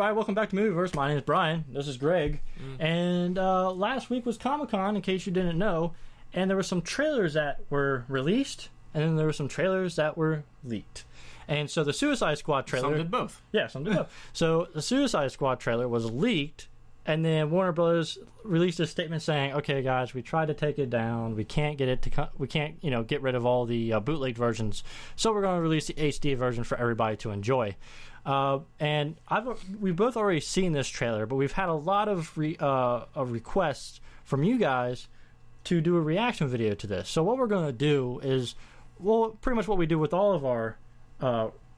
Alright, welcome back to Movieverse. My name is Brian. This is Greg. And last week was Comic-Con, in case you didn't know. And there were some trailers that were released, and then there were some trailers that were leaked. And so the Suicide Squad trailer... Some did both. Yeah, some did both. So the Suicide Squad trailer was leaked, and then Warner Bros. Released a statement saying, "Okay, guys, we tried to take it down. We can't get it to. We can't, get rid of all the bootleg versions. So we're going to release the HD version for everybody to enjoy." And we've both already seen this trailer, but we've had a lot of requests from you guys to do a reaction video to this. So what we're going to do is, pretty much what we do with all of our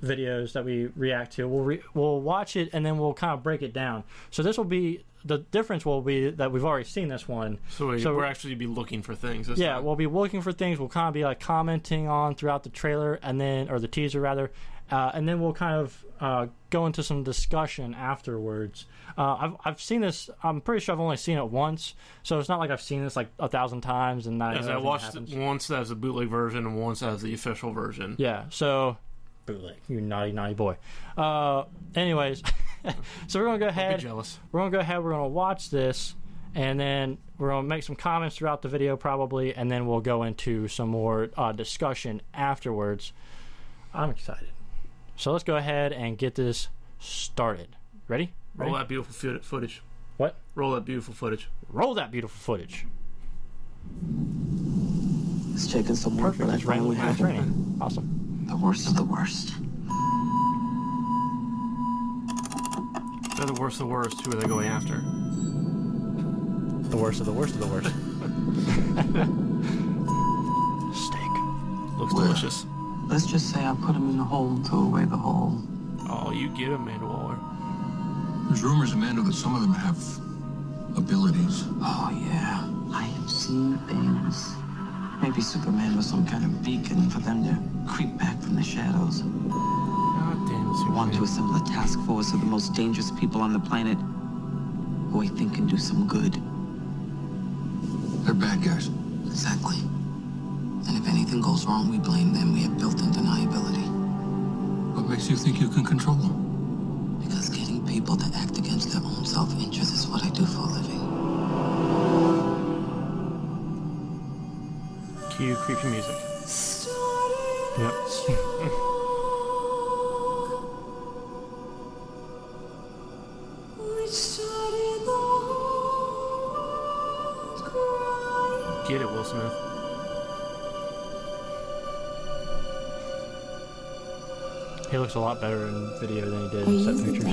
videos that we react to. We'll watch it and then we'll kind of break it down. So this will be, the difference will be that we've already seen this one. So we're actually be looking for things. This time. We'll be looking for things. We'll kind of be like commenting on throughout the trailer or the teaser rather, and then we'll kind of go into some discussion afterwards. I've seen this. I'm pretty sure I've only seen it once, so it's not like I've seen this like 1,000 times. And I watched it once as a bootleg version and once as the official version. Yeah. So. Bootleg, you naughty boy. Anyways, so we're gonna go ahead. Don't be jealous. We're gonna go ahead. We're gonna watch this, and then we're gonna make some comments throughout the video, probably, and then we'll go into some more discussion afterwards. I'm excited. So let's go ahead and get this started. Ready? Roll that beautiful footage. What? Roll that beautiful footage. Roll that beautiful footage. It's taking some work, but It's raining. It's raining. Awesome. The worst of the worst. They're the worst of the worst. Who are they going after? The worst of the worst of the worst. Steak. Looks delicious. Let's just say I put him in the hole and threw away the hole. Oh, you get him, Amanda Waller. There's rumors, Amanda, that some of them have abilities. Oh, yeah. I have seen things. Maybe Superman was some kind of beacon for them to creep back from the shadows. God damn it, Want to assemble a task force of the most dangerous people on the planet who I think can do some good. They're bad guys. Exactly. And if anything goes wrong, we blame them. We have built-in deniability. What makes you think you can control them? Because getting people to act against their own self-interest is what I do for a living. Cue creepy music. Yep. Get it, Will Smith. He looks a lot better in video than he did in set pictures.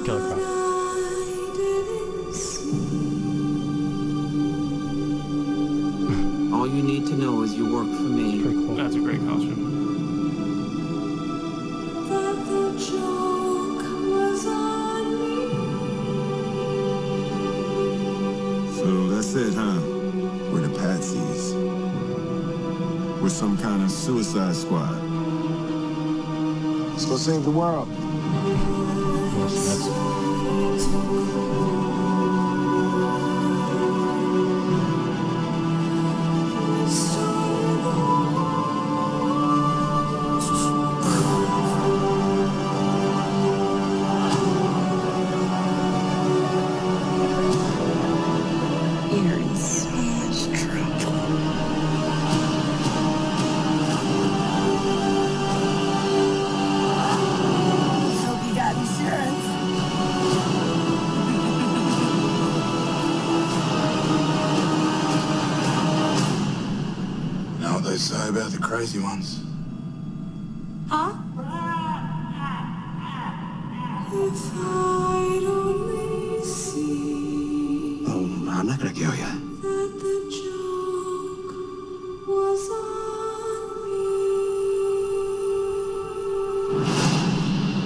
Killer Croc. All you need to know is you work for me. Pretty cool. That's a great costume. So that's it, huh? We're the patsies. We're some kind of suicide squad. Let's go save the world. You're in so much trouble. Hope you got insurance. Know what they say about the crazy ones? Huh? If I'd only see Oh, I'm not gonna kill you. that the joke was on me.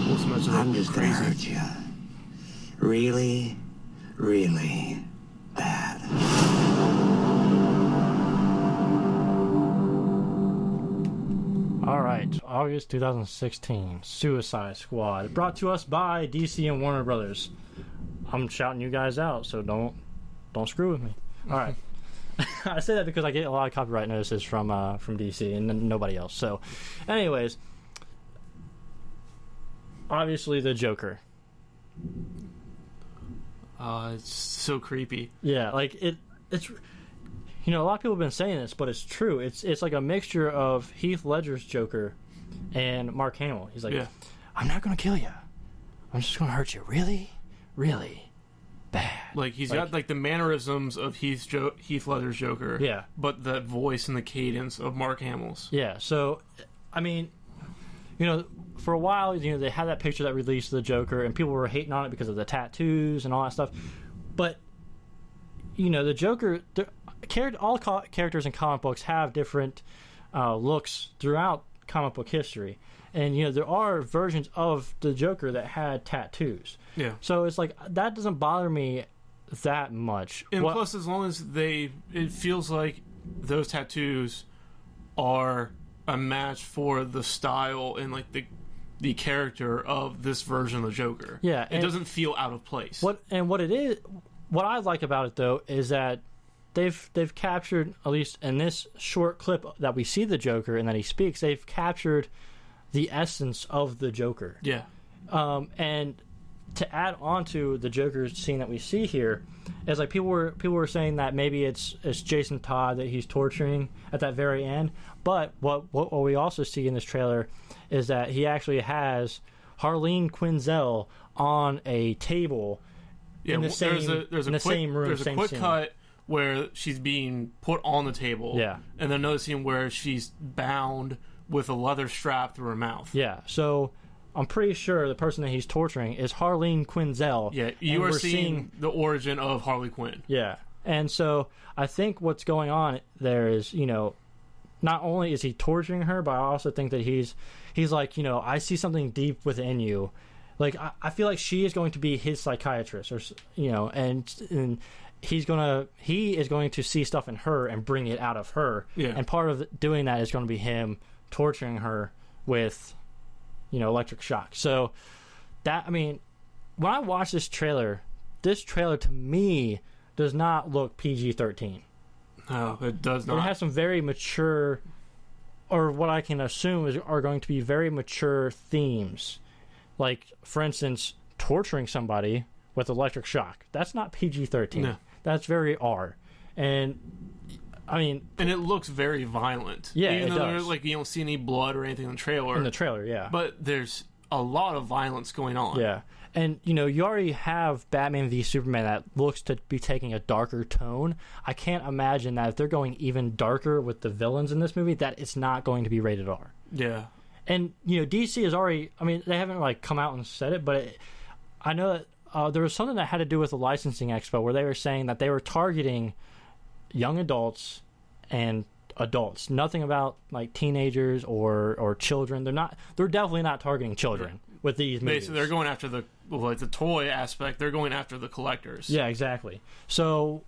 Will Smith's I'm just gonna crazy. hurt you. Really, really bad. All right, August 2016, Suicide Squad, brought to us by DC and Warner Brothers. I'm shouting you guys out, so don't screw with me. All right. I say that because I get a lot of copyright notices from DC and nobody else. So, anyways, obviously the Joker. It's so creepy. Yeah, like it's a lot of people have been saying this, but it's true. It's like a mixture of Heath Ledger's Joker and Mark Hamill. He's like, Yeah. I'm not gonna kill you. I'm just gonna hurt you really, really bad. Like he's got like the mannerisms of Heath Ledger's Joker. Yeah. But the voice and the cadence of Mark Hamill's. Yeah. So, I mean, for a while, they had that picture that released the Joker, and people were hating on it because of the tattoos and all that stuff. But the Joker, all characters in comic books have different looks throughout comic book history, and there are versions of the Joker that had tattoos. Yeah. So it's like that doesn't bother me that much. And plus, as long as it feels like those tattoos are a match for the style and like the character of this version of the Joker. Yeah, it doesn't feel out of place. What I like about it though is that they've captured, at least in this short clip that we see the Joker and that he speaks, they've captured the essence of the Joker. Yeah. And to add on to the Joker scene that we see here, is like people were saying that maybe it's Jason Todd that he's torturing at that very end. But what we also see in this trailer is that he actually has Harleen Quinzel on a table in the same same room. There's a quick cut where she's being put on the table. Yeah. And then another scene where she's bound with a leather strap through her mouth. Yeah. So I'm pretty sure the person that he's torturing is Harleen Quinzel. Yeah, you are seeing the origin of Harley Quinn. Yeah. And so I think what's going on there is, not only is he torturing her, but I also think that he's like, I see something deep within you. Like, I feel like she is going to be his psychiatrist, or and he is going to see stuff in her and bring it out of her. Yeah. And part of doing that is going to be him torturing her with, electric shock. So when I watch this trailer to me does not look PG-13. No, it does not. It has some very mature, or what I can assume are going to be very mature themes. Like, for instance, torturing somebody with electric shock. That's not PG-13. No. That's very R. And, and it looks very violent. Yeah, Even it though does. you don't see any blood or anything in the trailer. In the trailer, yeah. But there's a lot of violence going on. Yeah. And, you already have Batman v Superman that looks to be taking a darker tone. I can't imagine that if they're going even darker with the villains in this movie, that it's not going to be rated R. Yeah. And, DC is already... they haven't, come out and said it, but I know that there was something that had to do with the licensing expo where they were saying that they were targeting young adults and adults. Nothing about, teenagers or children. They're definitely not targeting children with these movies. Basically, they're going after the toy aspect. They're going after the collectors. Yeah, exactly. So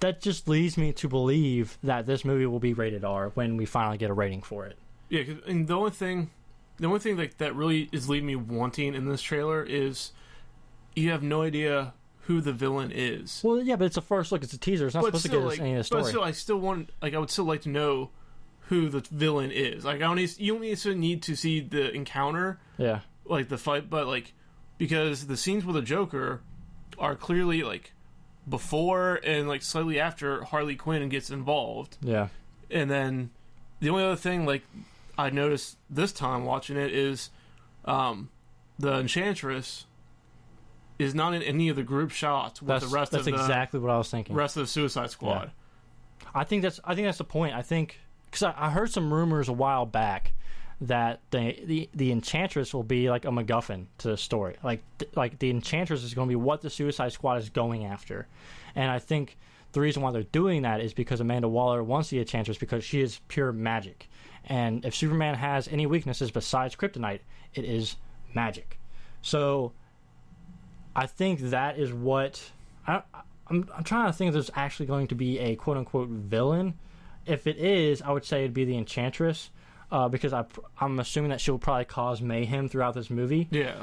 that just leads me to believe that this movie will be rated R when we finally get a rating for it. Yeah, and the only thing that really is leaving me wanting in this trailer is you have no idea who the villain is. Well, yeah, but it's a first look. It's a teaser. It's not supposed to give us any of the story. But still, I would still like to know who the villain is. Like, you don't need to see the encounter. Yeah. Like the fight, but because the scenes with the Joker are clearly before and slightly after Harley Quinn gets involved. Yeah. And then the only other thing I noticed this time watching it is the Enchantress is not in any of the group shots with the rest of the... That's exactly what I was thinking. Rest of the Suicide Squad. Yeah. I think that's the point. I think... Because I heard some rumors a while back that the Enchantress will be like a MacGuffin to the story. Like the Enchantress is going to be what the Suicide Squad is going after. And I think the reason why they're doing that is because Amanda Waller wants the Enchantress because she is pure magic. And if Superman has any weaknesses besides kryptonite, it is magic. So I think that is what... I'm trying to think if there's actually going to be a quote-unquote villain. If it is, I would say it'd be the Enchantress, because I'm assuming that she'll probably cause mayhem throughout this movie. Yeah.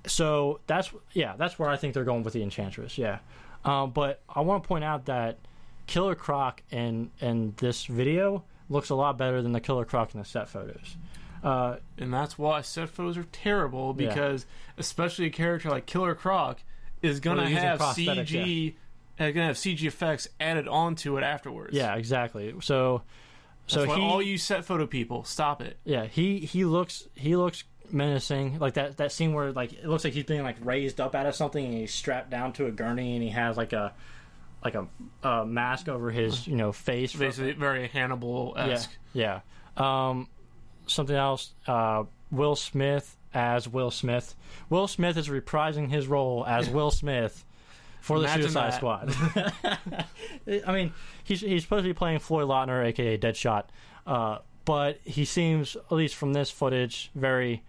So that's where I think they're going with the Enchantress. Yeah. But I want to point out that Killer Croc in this video looks a lot better than the Killer Croc in the set photos. And that's why set photos are terrible, because especially a character like Killer Croc is going to Or using have prosthetics, CG, going to have CG effects added onto it afterwards. Yeah, exactly. So That's why all you set photo people, stop it. Yeah, he looks menacing. Like that scene where like it looks like he's being like raised up out of something and he's strapped down to a gurney and he has like a mask over his face. Basically, very Hannibal-esque. Yeah. Something else. Will Smith as Will Smith. Will Smith is reprising his role as Will Smith for the Imagine Suicide that. Squad. I mean, he's supposed to be playing Floyd Lautner, aka Deadshot, but he seems, at least from this footage, very.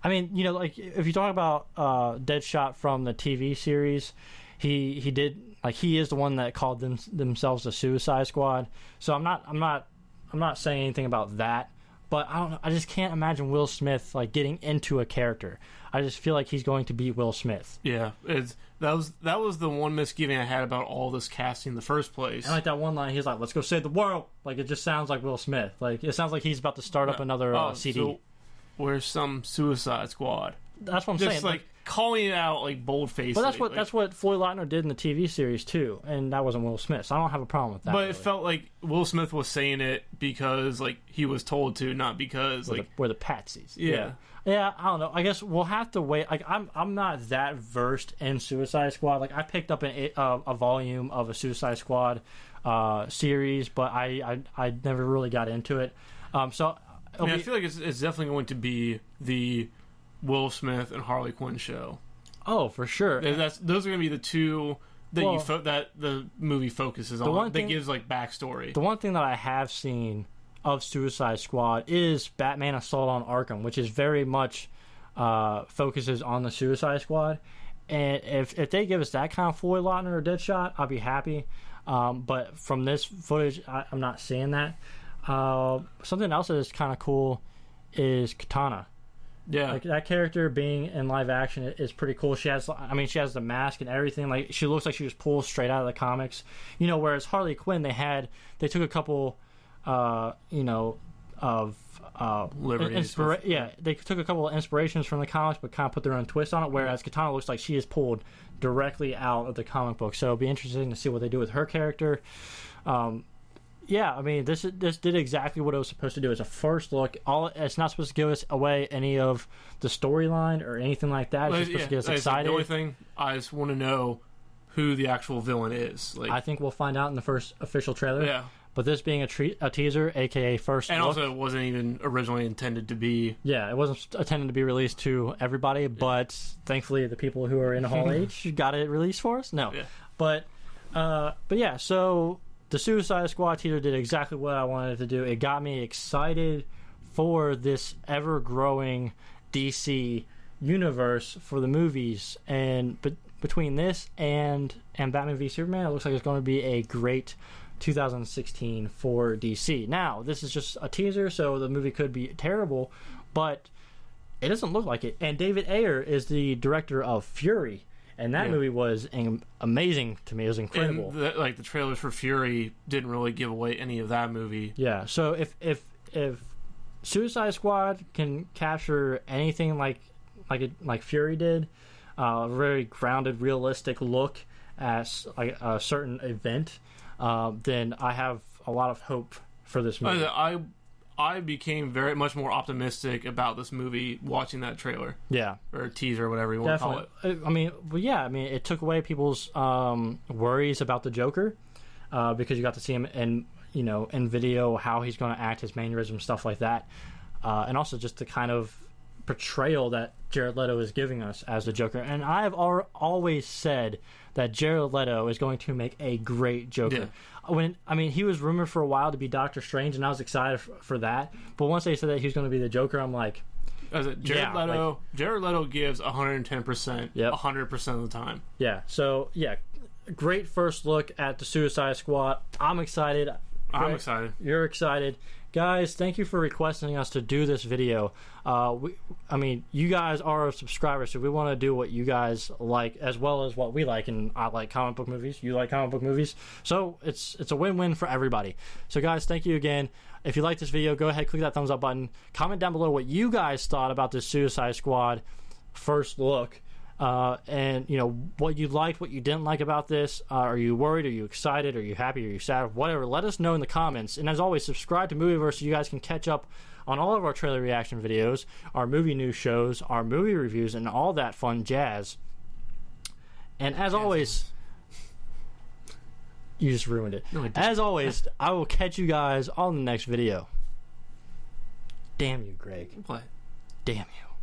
I mean, like if you talk about Deadshot from the TV series, he did like he is the one that called themselves the Suicide Squad. So I'm not saying anything about that. But I don't know. I just can't imagine Will Smith like getting into a character. I just feel like he's going to be Will Smith. Yeah, that was the one misgiving I had about all this casting in the first place. And like that one line, he's like, "Let's go save the world." Like it just sounds like Will Smith. Like it sounds like he's about to start up another CD. So where's some Suicide Squad? That's what I'm Just saying. like calling it out like bold faced. But that's what Floyd Lautner did in the TV series too, and that wasn't Will Smith. So I don't have a problem with that. But really. it felt like Will Smith was saying it because like he was told to, not because we're the patsies. Yeah. Yeah, I don't know. I guess we'll have to wait. Like, I'm not that versed in Suicide Squad. Like, I picked up a volume of a Suicide Squad series, but I never really got into it. So I feel like it's definitely going to be the Will Smith and Harley Quinn show. Oh, for sure. Those are going to be the two that that the movie focuses on. That gives like backstory. The one thing that I have seen of Suicide Squad is Batman Assault on Arkham, which is very much focuses on the Suicide Squad. And if they give us that kind of Floyd Lautner or Deadshot, I'll be happy. But from this footage, I'm not seeing that. Something else that is kind of cool is Katana. Yeah, like that character being in live action is pretty cool. She has the mask and everything. Like she looks like she was pulled straight out of the comics. Whereas Harley Quinn, they took a couple, of liberties. They took a couple of inspirations from the comics, but kind of put their own twist on it. Whereas Katana looks like she is pulled directly out of the comic book. So it'll be interesting to see what they do with her character. Yeah, I mean, this did exactly what it was supposed to do. It's a first look. It's not supposed to give us away any of the storyline or anything like that. It's just supposed to get us excited. The only thing, I just want to know who the actual villain is. Like, I think we'll find out in the first official trailer. Yeah. But this being a teaser, a.k.a. first and look. Also, it wasn't even originally intended to be... Yeah, it wasn't intended to be released to everybody, but thankfully the people who are in Hall H got it released for us. No. Yeah. But yeah, so... The Suicide Squad teaser did exactly what I wanted it to do. It got me excited for this ever-growing DC universe for the movies. And between this and Batman v Superman, it looks like it's going to be a great 2016 for DC. Now, this is just a teaser, so the movie could be terrible, but it doesn't look like it. And David Ayer is the director of Fury. And that movie was amazing to me. It was incredible. And the trailers for Fury didn't really give away any of that movie. Yeah. So if Suicide Squad can capture anything like Fury did, a very grounded, realistic look at a certain event, then I have a lot of hope for this movie. I became very much more optimistic about this movie watching that trailer. Yeah. Or teaser, whatever you want to call it. I mean, it took away people's worries about the Joker because you got to see him in video, how he's going to act, his mannerisms, stuff like that. And also just the kind of portrayal that Jared Leto is giving us as the Joker. And I have always said that Jared Leto is going to make a great Joker. Yeah. He was rumored for a while to be Doctor Strange, and I was excited for that. But once they said that he was going to be the Joker, I'm like, Jared Leto gives 110%, 100% of the time. Yeah. So great first look at the Suicide Squad. I'm excited. I'm excited. You're excited. Guys, thank you for requesting us to do this video. You guys are subscribers, so we want to do what you guys like as well as what we like. And I like comic book movies. You like comic book movies. So it's a win-win for everybody. So guys, thank you again. If you like this video, go ahead, click that thumbs up button. Comment down below what you guys thought about this Suicide Squad first look. and what you liked, what you didn't like about this. Are you worried? Are you excited? Are you happy? Are you sad? Whatever. Let us know in the comments. And as always, subscribe to Movieverse so you guys can catch up on all of our trailer reaction videos, our movie news shows, our movie reviews, and all that fun jazz. And as always, you just ruined it. No, as always, I will catch you guys on the next video. Damn you, Greg. What? Damn you.